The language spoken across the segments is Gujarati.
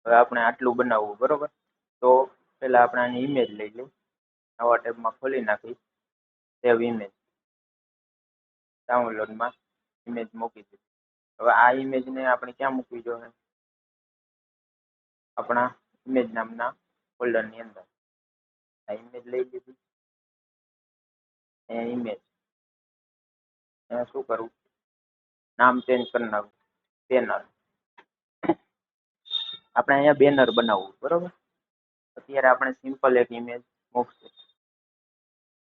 હવે આપણે આટલું બનાવવું બરોબર. તો પહેલા આપણે આની ઇમેજ લઈ લઈએ, નવા ટેબમાં ખોલી નાખી, સેવ ઇમેજ, ડાઉનલોડમાં ઇમેજ મૂકી દીધી. હવે આ ઇમેજને આપણે ક્યાં મૂકવી જોઈએ? આપણા ઇમેજ નામના ફોલ્ડરની અંદર. આ ઇમેજ લઈ લીધી, અહીંયા ઇમેજ, અહીંયા શું કરવું? નામ ચેન્જ કરી નાખવું, બેનર. આપણે અહીંયા બેનર બનાવવું બરોબર. અત્યારે આપણે સિમ્પલ એક ઇમેજ મૂકશું.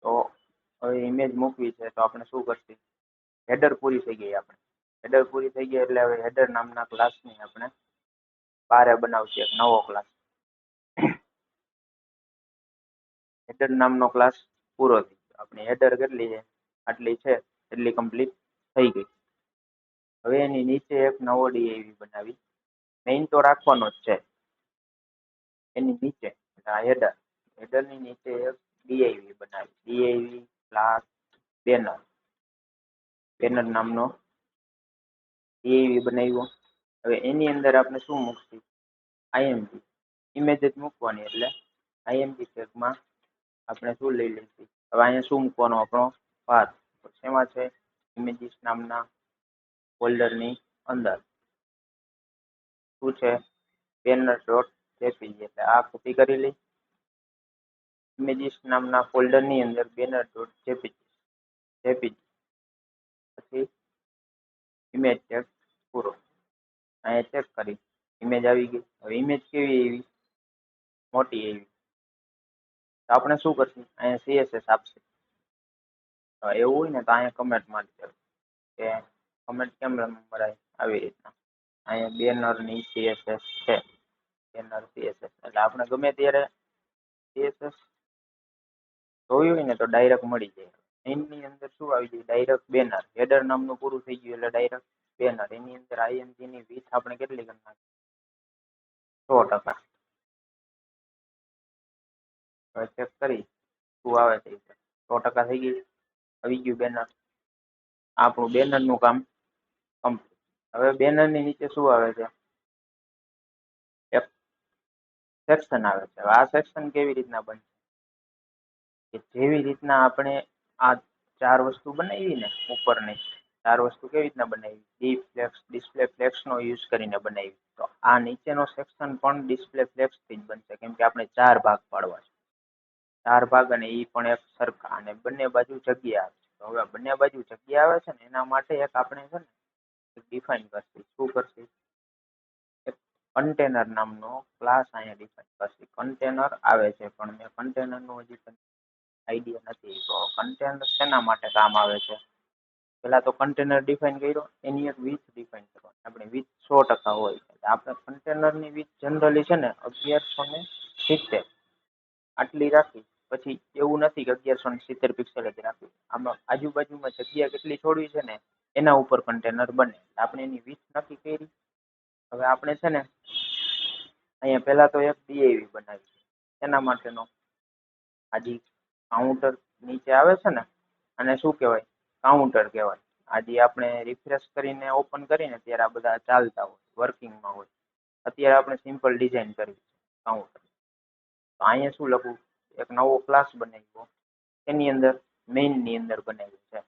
તો હવે ઇમેજ મૂકવી છે તો આપણે શું કરશું? હેડર પૂરી થઈ ગઈ આપણે. હેડર પૂરી થઈ ગઈ એટલે હવે હેડર નામના ક્લાસની આપણે બારે બનાવશે એક નવો ક્લાસ. હેડર નામનો ક્લાસ પૂરો થઈ ગયો. આપણી હેડર કેટલી છે? આટલી છે, એટલી કમ્પ્લીટ થઈ ગઈ. હવે એની નીચે એક નવો ડીઆઈવી બનાવી. મેઇન તો રાખવાનો જ છે. એની નીચે આ હેડર, હેડરની નીચે એક ડીઆઈવી બનાવી. ડીઆઈવી ક્લાસ બેનર, બેનર નામનો ડીઆઈવી બનાવ્યો. હવે એની અંદર આપણે શું મૂકશું? આઈએમપી ઇમેજ જ મૂકવાની, એટલે આઈએમપી ટેગમાં આપણે શું લઈ લઈશું? હવે અહીંયા શું મૂકવાનો? આપણો પાથ શેમાં છે? ઇમેજીસ નામના ફોલ્ડરની અંદર શું છે? Banner dot JPG. એટલે આ કોપી કરી લઈ, ઇમેજીસ નામના ફોલ્ડરની અંદર બેનર ડોટ જેપીજી, પછી ઇમેજ ટેગ પૂરો. અહીંયા ચેક કરી, ઇમેજ આવી ગઈ. હવે ઇમેજ કેવી એવી? મોટી એવી. તો આપણે શું કરશું? અહીંયા સીએસએસ આપશે. એવું હોય ને તો અહીંયા કમેન્ટ મારી દેવું કે કમેન્ટ કેમ મરાય, આવી રીતના. અહીંયા બેનરની સીએસએસ છે, બેનર સીએસએસ. એટલે આપણે ગમે ત્યારે સીએસએસ જોયું હોય ને તો ડાયરેક્ટ મળી જાય. એની અંદર શું આવી જાય? Direct banner. હેડર નામનું પૂરું થઈ ગયું એટલે ડાયરેક્ટ બેનર. એની અંદર આઈએમજી ની વિડ્થ આપણે કેટલી કરી નાખી? 100%. હવે ચેક કરી શું આવે છે. 100% થઈ ગઈ, આવી ગયું બેનર. આપણું બેનરનું કામ કમ્પ્લીટ. હવે બેનરની નીચે શું આવે છે? એક સેક્શન આવે છે. હવે આ સેક્શન કેવી રીતના બનશે? કે જેવી રીતના આપણે આ 4 વસ્તુ બનાવી ને ઉપરની 4 વસ્તુ કેવી રીતના બનાવી? ડીપ ફ્લેક્સ, ડિસ્પ્લે ફ્લેક્સ નો યુઝ કરીને બનાવી. તો આ નીચેનો સેક્શન પણ ડિસ્પ્લે ફ્લેક્સ થી જ બનશે, કેમ કે આપણે 4 ભાગ પાડવા છે. 4 ભાગ અને એ પણ એક સરખા, અને બંને બાજુ જગ્યા આવે છે. તો હવે બંને બાજુ જગ્યા આવે છે ને એના માટે એક આપણે છે ને ડિફાઇન કરશું. શું કરશું? એક કન્ટેનર નામનો ક્લાસ અહીંયા ડિફાઇન કરશું. કન્ટેનર આવે છે પણ મેં કન્ટેનરનું હજી આઈડિયા નથી. તો કન્ટેનર શેના માટે કામ આવે છે? પેલા તો કન્ટેનર ડિફાઇન કર્યો, એની એક વિથ ડિફાઇન કરવાની. આપણે વિથ 100% હોય. એટલે આપણે કન્ટેનરની વિથ જનરલી છે ને 1170 આટલી રાખી. પછી એવું નથી કે 1170 પિક્સેલ જ રાખવી. આમાં આજુબાજુમાં જગ્યા કેટલી છોડવી છે ને એના ઉપર કન્ટેનર બને. આપણે એની વિથ નક્કી કરી. હવે આપણે છે ને અહીંયા પહેલા તો એક ડીઆઈવી બનાવી. એના માટેનો આજી કાઉન્ટર નીચે આવે છે ને, અને શું કહેવાય? કાઉન્ટર કહેવાય. આજે આપણે રિફ્રેશ કરીને ઓપન કરીને ત્યારે આ બધા ચાલતા હોય, વર્કિંગમાં હોય. અત્યારે આપણે સિમ્પલ ડિઝાઇન કરવી છે કાઉન્ટર. તો અહીંયા શું લખવું? એક નવો ક્લાસ બનાવ્યો, એની અંદર મેઇનની અંદર બનાવ્યું છે.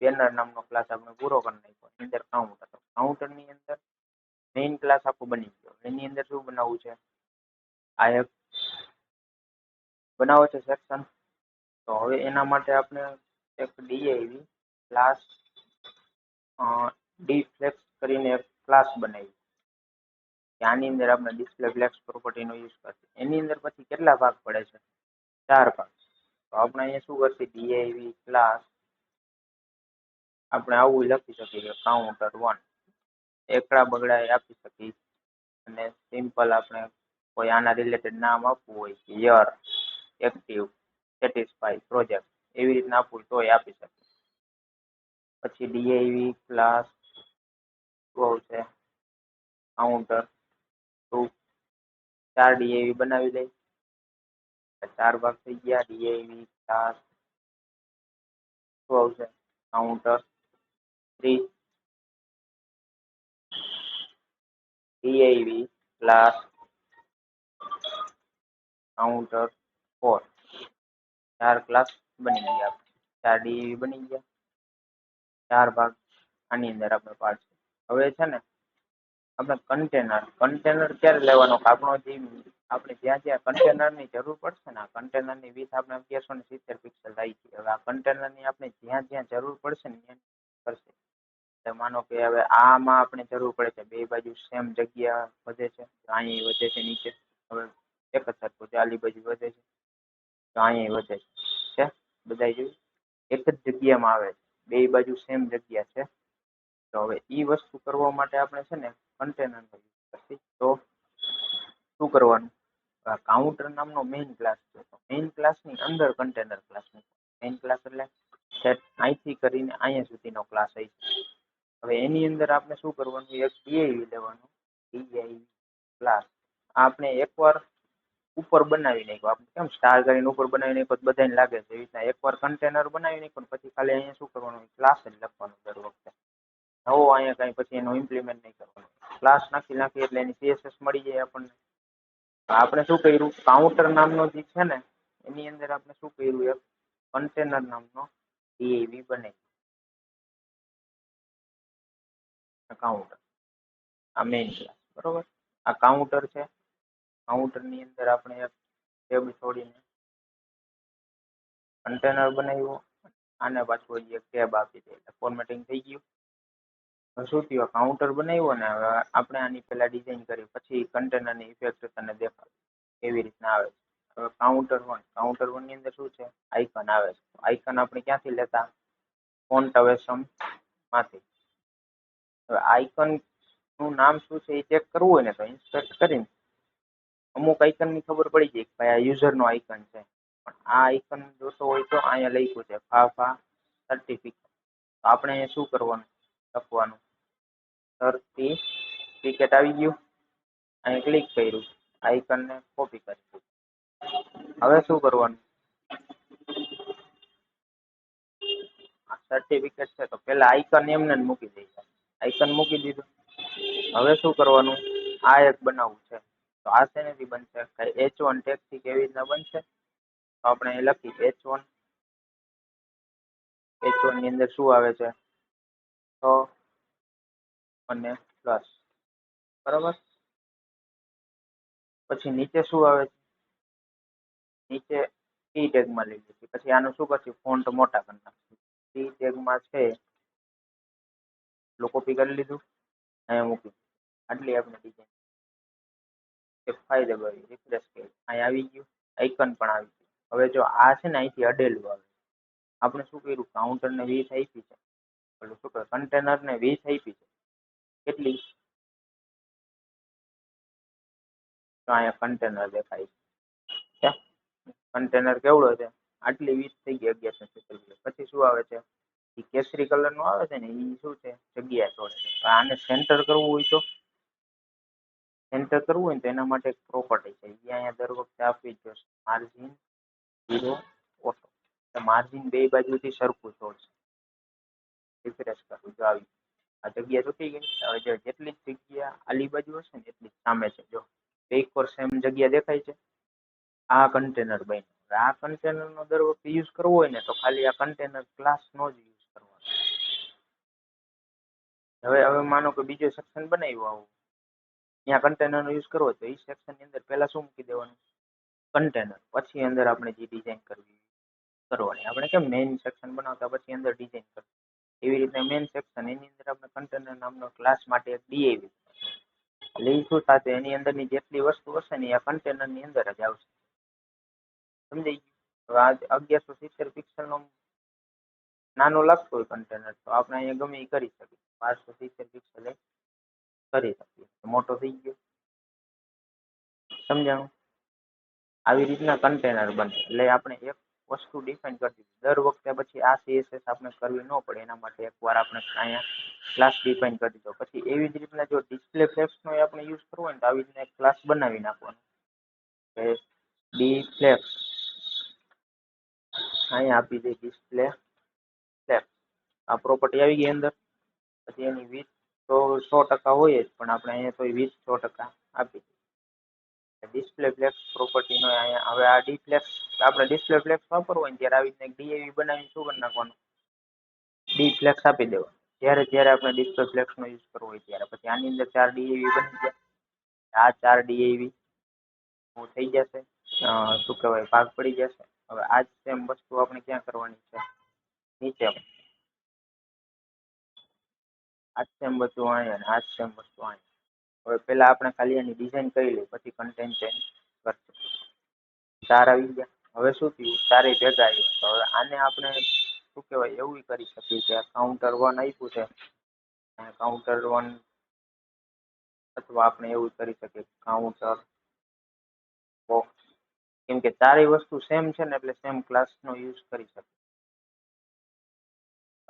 બેનર નામનો ક્લાસ આપણે પૂરો કરી નાખ્યો. એની અંદર કાઉન્ટર, કાઉન્ટરની અંદર મેઇન ક્લાસ આખો બની ગયો. એની અંદર શું બનાવવું છે? આ એક બનાવો છે સેક્શન. તો હવે એના માટે આપણે એક ડીઆઈવી ક્લાસ ડી ફ્લેક્સ કરીને એક ક્લાસ બનાવી. આની અંદર આપણે ડિસ્પ્લે ફ્લેક્સ પ્રોપર્ટીનો યુઝ કરશું. એની અંદર પછી કેટલા ભાગ પડે છે? 4 ભાગ. તો આપણે અહીંયા શું કરશું? ડીઆઈવી ક્લાસ આપણે આવું લખી શકીએ કે કાઉન્ટર 1. એકડા બગડા આપી શકીએ, અને સિમ્પલ આપણે કોઈ આના રિલેટેડ નામ આપવું હોય કે યર, એક્ટિવ, સેટિસ્ફાઈ, પ્રોજેક્ટ, એવી રીતના આપવું તોય આપી શકીએ. પછી ડીઆઈવી ક્લાસ શું આવશે? કાઉન્ટર 2. 4 ડીઆઈવી બનાવી દઈ. 4 ભાગ થઈ ગયા. ડીઆઈવી ક્લાસ શું આવશે? કાઉન્ટર 3. ડીઆઈવી ક્લાસ કાઉન્ટર 4 4 ક્લાસ બની ગયા, 4 ડીઈવી બની ગયા, 4 ભાગ આની અંદર આપણે પાડશું. હવે છે ને આપણે કન્ટેનર ક્યારે લેવાનો, આપણો જે આપણે જ્યાં જ્યાં કન્ટેનરની જરૂર પડશે ને, આ કન્ટેનરની વિથ આપણે 1170 પિક્સેલ આવી છે. હવે આ કન્ટેનરની આપણે જ્યાં જ્યાં જરૂર પડશે ને ત્યાં કરશે. માનો કે હવે આમાં આપણે જરૂર પડે છે, બે બાજુ સેમ જગ્યા વધે છે, અહીં વધે છે નીચે. હવે એક જ સરખું છે, આલી બાજુ વધે છે તો અહીં વધે છે, બધા જોયું એક જ જગ્યામાં આવે છે, બે બાજુ સેમ જગ્યા છે. તો હવે ઈ વસ્તુ કરવા માટે આપણે છે ને કન્ટેનરનો યુઝ કરશું. તો શું કરવાનું, કાઉન્ટર નામનો મેઇન ક્લાસ છે, તો મેઇન ક્લાસની અંદર કન્ટેનર ક્લાસ છે. મેઇન ક્લાસ એટલે અહીંથી કરીને અહીંયા સુધીનો ક્લાસ હોય છે. હવે એની અંદર આપણે શું કરવાનું, એક ડીઆઈવી લેવાનું, ડીઆઈવી ક્લાસ. આપણે એકવાર ઉપર બનાવી નાખ્યો, આપણે કેમ સ્ટાર કરીને ઉપર બનાવી નાખ્યો તો બધાને લાગે છે, એવી રીતના એકવાર કન્ટેનર બનાવી નાખ્યો પછી ખાલી અહીંયા શું કરવાનું, ક્લાસ જ લખવાનું દર વખતે. નવો અહીંયા કઈ પછી એનું ઇમ્પ્લિમેન્ટ નહીં કરવાનું, ક્લાસ નાખી એટલે એની સીએસએસ મળી જાય આપણને. આપણે શું કર્યું, કાઉન્ટર નામનો જે છે ને એની અંદર આપણે શું કર્યું, એક કન્ટેનર નામનો ડીઆઈવી બને કાઉન્ટર, આ મેઇન ક્લાસ બરોબર. આ કાઉન્ટર છે, કાઉન્ટર ની અંદર આપણે એક ટેબ છોડીને કન્ટેનર બનાવ્યું, આને પાછું હજી એક ટેબ આપી દે એટલે ફોર્મેટિંગ થઈ ગયું. શું થયું, કાઉન્ટર બનાવ્યો ને, હવે આપણે આની પહેલા ડિઝાઇન કરી પછી કન્ટેનરની ઇફેક્ટ તને દેખાડું એવી રીતના આવે છે. હવે કાઉન્ટર વન ની અંદર શું છે, આઇકન આવે છે. આઇકન આપણે ક્યાંથી લેતા, ફોન્ટ અવેસમ માંથી. હવે આઇકન નું નામ શું છે એ ચેક કરવું હોય ને તો ઇન્સપેક્ટ કરીને અમુક આઇકન ની ખબર પડી જાય કે ભાઈ આ યુઝર નો આઇકન છે. પણ આ આઇકન જોતો હોય તો અહીંયા લખ્યું છે ફાફા સર્ટિફિકેટ. તો આપણે અહીંયા શું કરવાનું, લખવાનું સર્ટિફિકેટ આવી ગયું, અહીં ક્લિક કર્યું, આઇકન ને કોપી કરી. હવે શું કરવાનું, સર્ટિફિકેટ છે તો પેલા આઇકન એમને મૂકી દઈશું, આઇકન મૂકી દીધું. હવે શું કરવાનું, આ એક બનાવવું છે, તો આ શેનાથી બનશે, H1 ટેગ થી કેવી રીતના બનશે, તો આપણે અહીં લખી H1 ની અંદર શું આવે છે, 6 અને પ્લસ બરાબર. પછી નીચે શું આવે છે, નીચે ટી ટેગમાં લઈ લીધી, પછી આનું શું કરશું, ફોન્ટ મોટા કરી નાખશું. ટી ટેગમાં છે કોપી કરી લીધું, અહીંયા મૂકી, આટલી આપણે ડિઝાઇન ફાઈ દબાવી રિફ્રેશ કરી, અહીં આવી ગયું, આઇકન પણ આવી ગયું. હવે જો આ છે ને અહીંથી અડેલું આવે, આપણે શું કર્યું, કાઉન્ટર ને 20 આપી છે, પેલું શું કહે કન્ટેનર ને 20 આપી છે, કેટલી, તો અહીંયા કન્ટેનર દેખાય છે, કન્ટેનર કેવડો છે, આટલી 20 થઈ ગઈ 1140. પછી શું આવે છે, એ કેસરી કલર નું આવે છે ને એ શું છે, જગ્યા છોડે છે. આને સેન્ટર કરવું હોય તો, સેન્ટર કરવું હોય ને તો એના માટે એક પ્રોપર્ટી છે, એ અહીંયા દર વખતે આપવી જ જોશે, માર્જિન 0 ઓટો. માર્જિન બે બાજુથી સરખું છોડશે. રિફ્રેશ કરું જો આવી આ જગ્યા તૂટી ગઈ. હવે જેટલી જ જગ્યા આલી બાજુ હશે ને એટલી સામે છે, જો એક પર સેમ જગ્યા દેખાય છે. આ કન્ટેનર બન્યું. આ કન્ટેનર નો દર વખતે યુઝ કરવો હોય ને તો ખાલી આ કન્ટેનર ક્લાસ નો જ યુઝ કરવાનો. હવે માનો કે બીજો સેક્શન બનાવ્યો આવું, ત્યાં કન્ટેનર નો યુઝ કરવો તો એ સેક્શન ની અંદર પહેલા શું મૂકી દેવાનું, કન્ટેનર. પછી અંદર આપણે જે ડિઝાઇન કરવાની, આપણે કેમ મેઇન સેક્શન બનાવતા પછી અંદર ડિઝાઇન કરવી, એવી રીતે મેઇન સેક્શન એની અંદર આપણે કન્ટેનર નામનો ક્લાસ માટે એક ડીઆઈવી એટલે એ શું થશે, એની અંદરની જેટલી વસ્તુ હશે ને આ કન્ટેનર ની અંદર જ આવશે. સમજાઈ ગયું. હવે આ 1170 પિક્સેલ નો નાનો લાગતો હોય કન્ટેનર તો આપણે અહીંયા ગમે એ કરી શકીએ, 1270 પિક્સેલ કરી શકીએ, મોટો થઈ ગયો. સમજાણું. આવી રીતના કન્ટેનર બને. એટલે આપણે એક વસ્તુ ડિફાઇન કરી દીધી, દર વખતે પછી આ સીએસએસ આપણે કરવી ન પડે એના માટે એકવાર આપણે અહીંયા ક્લાસ ડિફાઇન કરી દીધો. પછી એવી જ રીતના જો ડિસ્પ્લે ફ્લેક્સનો આપણે યુઝ કરવો હોય ને તો આવી રીતના એક ક્લાસ બનાવી નાખવાનો, ડી ફ્લેક્સ અહીંયા આપી દે, ડિસ્પ્લે ફ્લેક્સ. આ પ્રોપર્ટી આવી ગઈ અંદર. પછી એની વીથ તો 100% હોય જ, પણ આપણે અહીંયા તો 20-100% આપી. ડિસ્પ્લે ફ્લેક્સ પ્રોપર્ટી નો અહીંયા હવે આ ડી ફ્લેક્સ આપણે ડિસ્પ્લે ફ્લેક્સ વાપરવું હોય ત્યારે આવી રીતે ડીએવી બનાવીને શું કરી નાખવાનું ડી ફ્લેક્સ આપી દેવાનું જ્યારે જ્યારે આપણે ડિસ્પ્લે ફ્લેક્સ નો યુઝ કરવો હોય ત્યારે પછી આની અંદર 4 ડીએવી બની જાય આ 4 ડીએવી થઈ જશે શું કહેવાય ભાગ પડી જશે હવે આ જ સેમ વસ્તુ આપણે ક્યાં કરવાની છે નીચે આ સેમ વસ્તુ અહીંયા અને આ સેમ વસ્તુ અહીંયા હવે પહેલા આપણે ખાલી એની ડિઝાઇન કરી લઈએ પછી કન્ટેન્ટ ચેન્જ કરશું 4 આવી ગયા હવે શું થયું 4 ભેગા આવ્યા તો હવે આને આપણે શું કહેવાય એવું કરી શકીએ કે કાઉન્ટર 1 આપ્યું છે કાઉન્ટર 1 અથવા આપણે એવું કરી શકીએ કાઉન્ટર બોક્સ કેમ કે ચારેય વસ્તુ સેમ છે ને એટલે સેમ ક્લાસનો યુઝ કરી શકીએ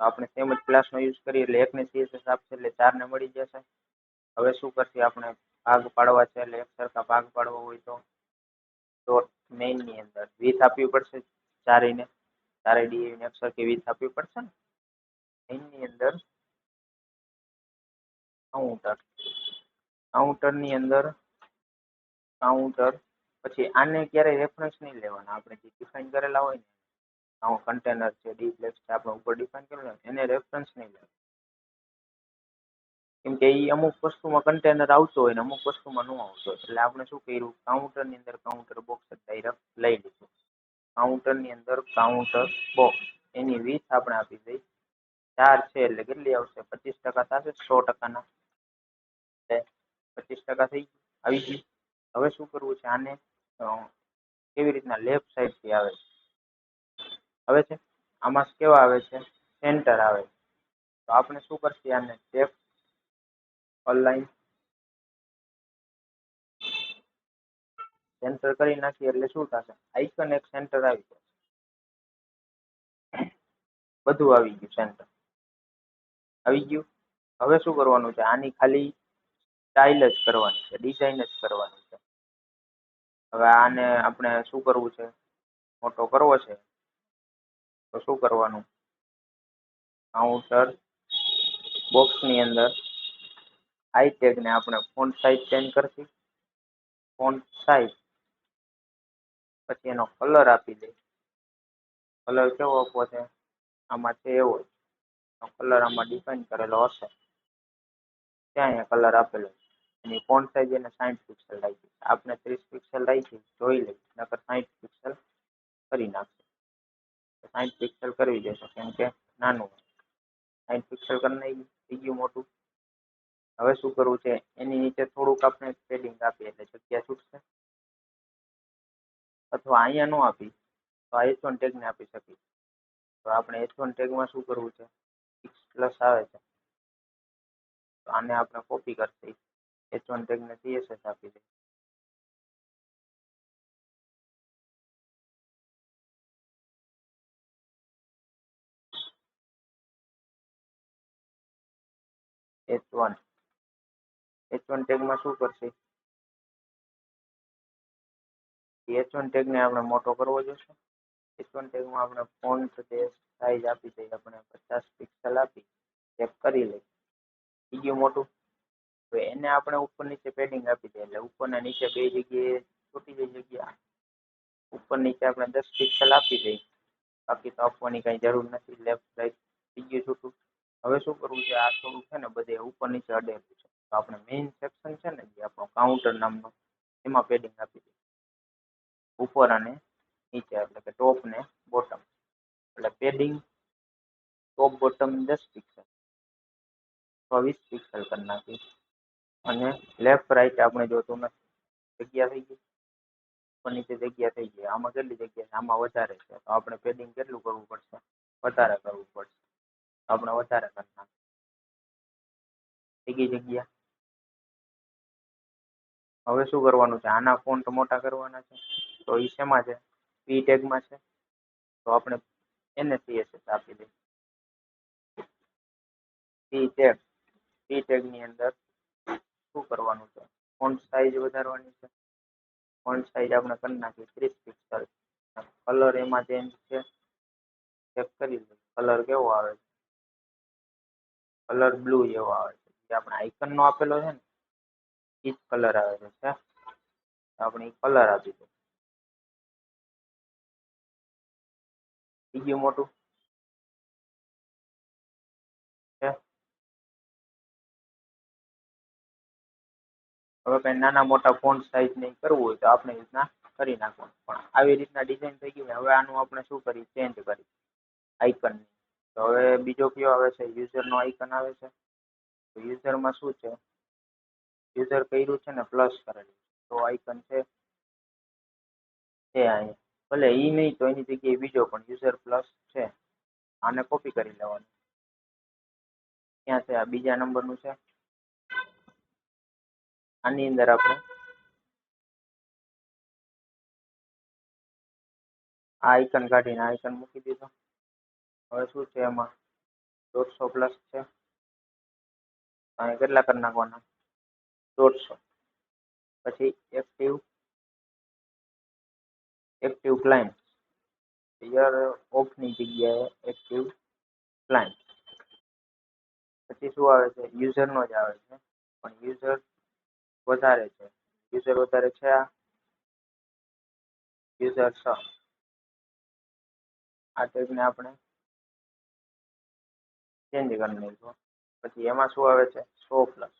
તો આપણે સેમ જ ક્લાસનો યુઝ કરીએ એટલે એકને સીએસએસ આપશે એટલે 4 ને મળી જશે હવે શું કરશે આપણે ભાગ પાડવા છે એટલે એક સરખા ભાગ પાડવો હોય તો ડોટ મેઇન ની અંદર વિથ આપવી પડશે ચારેયને ચારેય ડીએવી એક સરખી વિથ આપવી પડશે ને મેઇન ની અંદર કાઉન્ટર ની અંદર કાઉન્ટર પછી આને ક્યારેય રેફરન્સ નહીં લેવાના આપણે જે ડિફાઇન કરેલા હોય ને કન્ટેનર છે ડી ફ્લેક્સ છે આપણે ઉપર ડિફાઇન કરેલા એને રેફરન્સ નહીં લેવા કેમ કે એ અમુક વસ્તુમાં કન્ટેનર આવતો હોય ને અમુક વસ્તુમાં ન આવતો હોય એટલે આપણે શું કર્યું કાઉન્ટર ની અંદર કાઉન્ટર બોક્સ ડાયરેક્ટ લઈ લીધું કાઉન્ટર ની અંદર કાઉન્ટર બોક્સ એની વિથ આપણે આપી દઈ 4 છે એટલે કેટલી આવશે 25% થશે 100% ના 25% થઈ આવી ગયું હવે શું કરવું છે આને કેવી રીતના લેફ્ટ સાઈડ થી આવે હવે છે આમાં કેવા આવે છે સેન્ટર આવે તો આપણે શું કરશું આને લેફ્ટ અલાઈન સેન્ટર કરી નાખીએ એટલે શું થશે આઇકન એક સેન્ટર આવી જશે બધું આવી ગયું સેન્ટર આવી ગયું હવે શું કરવાનું છે આની ખાલી સ્ટાઇલ જ કરવાની છે ડિઝાઇન જ કરવાની છે હવે આને આપણે શું કરવું છે મોટો કરવો છે તો શું કરવાનું કાઉન્ટર બોક્સ ની અંદર આઈ ટેગ ને આપણે ફોન્ટ સાઇઝ ચેન્જ કરશું ફોન્ટ સાઇઝ પછી એનો કલર આપી દે કલર કેવો આપવો છે આમાં છે એવો કલર આમાં ડિફાઇન કરેલો હશે ત્યાં અહીંયા કલર આપેલો એની ફોન્ટ સાઇઝ એને 60 પિક્સેલ રાખી આપણે 30 પિક્સેલ રાખી જોઈ લઈએ નકર 60 પિક્સેલ કરી નાખશે 60 પિક્સેલ કરવી દેશે કેમ કે નાનું 60 પિક્સેલ કરી નાખી થઈ ગયું મોટું હવે શું કરવું છે એની નીચે થોડુંક આપણે પેડિંગ આપીએ એટલે જગ્યા છૂટશે અથવા અહીંયા ન આપી તો આ h1 ટેગ ને આપી શકીએ તો આપણે h1 ટેગમાં શું કરવું છે x+ આવે છે તો આને આપણે કોપી કરશે h1 ટેગ ને css આપી દે h1 ટેગમાં શું કરશે h1 ટેગ ને આપણે મોટો કરવો જોશે h1 ટેગમાં આપણે ફોન્ટ સાઇઝ આપી દઈએ આપણે 50 પિક્સેલ આપી ચેક કરી લઈએ બીજું મોટું તો એને આપણે ઉપર નીચે પેડિંગ આપી દઈએ એટલે ઉપર ને નીચે બે જગ્યાએ છૂટી જઈ જગ્યા ઉપર નીચે આપણે 10 પિક્સેલ આપી દઈએ બાકી તો આપવાની કઈ જરૂર નથી લેફ્ટ રાઈટ બીજું છૂટું હવે શું કરવું છે આ થોડું છે ને બધે ઉપર નીચે અડેલું છે તો આપણે મેઇન સેક્શન છે ને જે આપણો કાઉન્ટર નામનો એમાં પેડિંગ આપી દઈએ ઉપર અને નીચે એટલે કે ટોપ ને બોટમ એટલે padding top bottom 10 pixel 20 pixel કરી નાખી અને લેફ્ટ રાઈટ આપણે જોતું નથી જગ્યા થઈ ગઈ ઉપર નીચે જગ્યા થઈ ગઈ આમાં કેટલી જગ્યા છે આમાં વધારે છે તો આપણે પેડિંગ કેટલું કરવું પડશે વધારે કરવું પડશે આપણે વધારે કરી નાખીએ થઈ ગઈ જગ્યા હવે શું કરવાનું છે આના ફોન્ટ મોટા કરવાના છે તો એ શેમાં છે પી ટેગમાં છે તો આપણે એને CSS આપી દઈએ પી ટેગ ની અંદર શું કરવાનું છે ફોન્ટ સાઇઝ વધારવાની છે ફોન્ટ સાઇઝ આપણે કરી નાખીએ 30 પિક્સેલ કલર એમાં ચેન્જ છે ચેક કરી લો કલર કેવો આવે છે કલર બ્લુ જેવો આવે છે જે આપણે આઇકન નો આપેલો છે ને એ જ કલર આવે છે આપણે કલર આપી દો. થઈ ગયું મોટું છે. હવે કઈ નાના મોટા ફોન્ટ સાઈઝ નહીં કરવું હોય તો આપણે રીતના કરી નાખવાનું. પણ આવી રીતના ડિઝાઇન થઈ ગઈ ને હવે આનું આપણે શું કરી ચેન્જ કરી આઇકન. તો હવે બીજો કયો આવે છે યુઝર નો આઇકન આવે છે. તો યુઝરમાં શું છે યુઝર કર્યું છે ને પ્લસ કરેલું તો આઇકન છે અહીંયા. ભલે ઈ નહીં તો એની જગ્યાએ બીજો પણ યુઝર પ્લસ છે. આને કોપી કરી લેવાનું. ક્યાં છે આ બીજા નંબરનું છે. આની અંદર આપણે આ આઇકન કાઢીને આઇકન મૂકી દીધો. હવે શું છે એમાં 150 પ્લસ છે. અહીંયા કેટલા કરી નાખવાના 150. પછી એક્ટિવ ક્લાયન્ટ યર ઓફ ની જગ્યાએ એક્ટિવ ક્લાયન્ટ. પછી શું આવે છે યુઝર નો જ આવે છે પણ યુઝર વધારે છે. યુઝર વધારે છે આ યુઝર 6. આ ટેગને આપણે ચેન્જ કરી નાખીશું. પછી એમાં શું આવે છે 100 પ્લસ.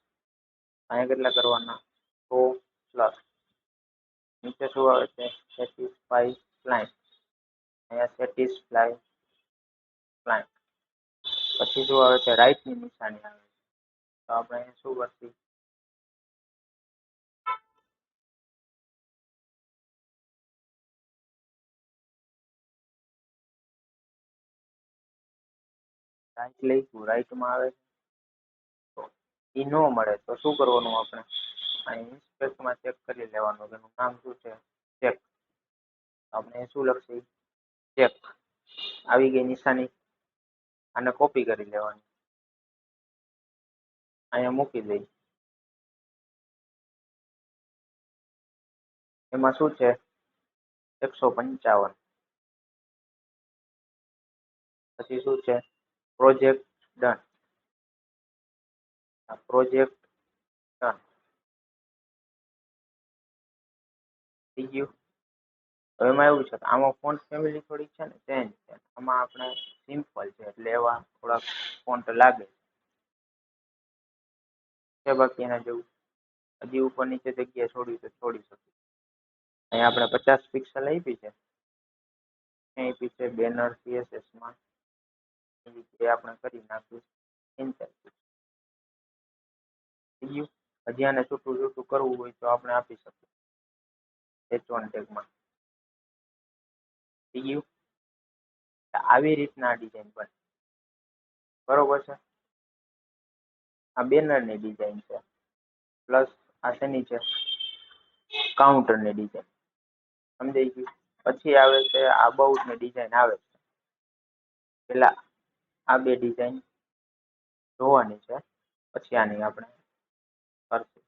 અહીંયા કેટલા કરવાના 100 પ્લસ. નીચે શું આવે છે સેટિસ્ફાઈ ક્લાયન્ટ. અહીંયા સેટિસ્ફાઈ ક્લાયન્ટ. પછી શું આવે છે રાઈટ ની નિશાની આવે છે. તો આપણે શું કરશું રાઈટ લઈશું. રાઈટમાં આવે તો ઈ ન મળે તો શું કરવાનું આપણે અહીં ઇન્સ્પેક્ટમાં ચેક કરી લેવાનું. એનું નામ શું છે ચેક. આપણે શું લખશું ચેક. આવી ગઈ નિશાની. આને કોપી કરી લેવાની અહીંયા મૂકી દઈ. એમાં શું છે 155. પછી શું છે પ્રોજેક્ટ ડન. પ્રોજેક્ટ ડન થઈ ગયું. હવે એમાં એવું છે કે આમાં ફોન્ટ ફેમિલી થોડીક છે ને ચેન્જ છે. આમાં આપણે સિમ્પલ છે એટલે એવા થોડાક ફોન્ટ લાગે છે. બાકી એના જેવું હજી ઉપર નીચે જગ્યાએ છોડી તો છોડી શકીએ. અહીંયા આપણે 50 પિક્સલ આપી છે. આપી છે બેનર CSS માં એ આપણે કરી નાખ્યું ઇન્ટર. થઈ ગયું. હજી આને છૂટું છૂટું કરવું હોય તો આપણે આપી શકીએ H1 ટેગમાં. થઈ ગયું. આવી રીતના ડિઝાઇન બને બરોબર છે. આ બેનરની ડિઝાઇન છે પ્લસ આ શેની છે કાઉન્ટરની ડિઝાઇન. સમજાઈ ગયું. પછી આવે છે અબાઉટ ની ડિઝાઇન આવે છે. પેલા આ બે ડિઝાઇન જોવાની છે પછી આની આપણે કરશું.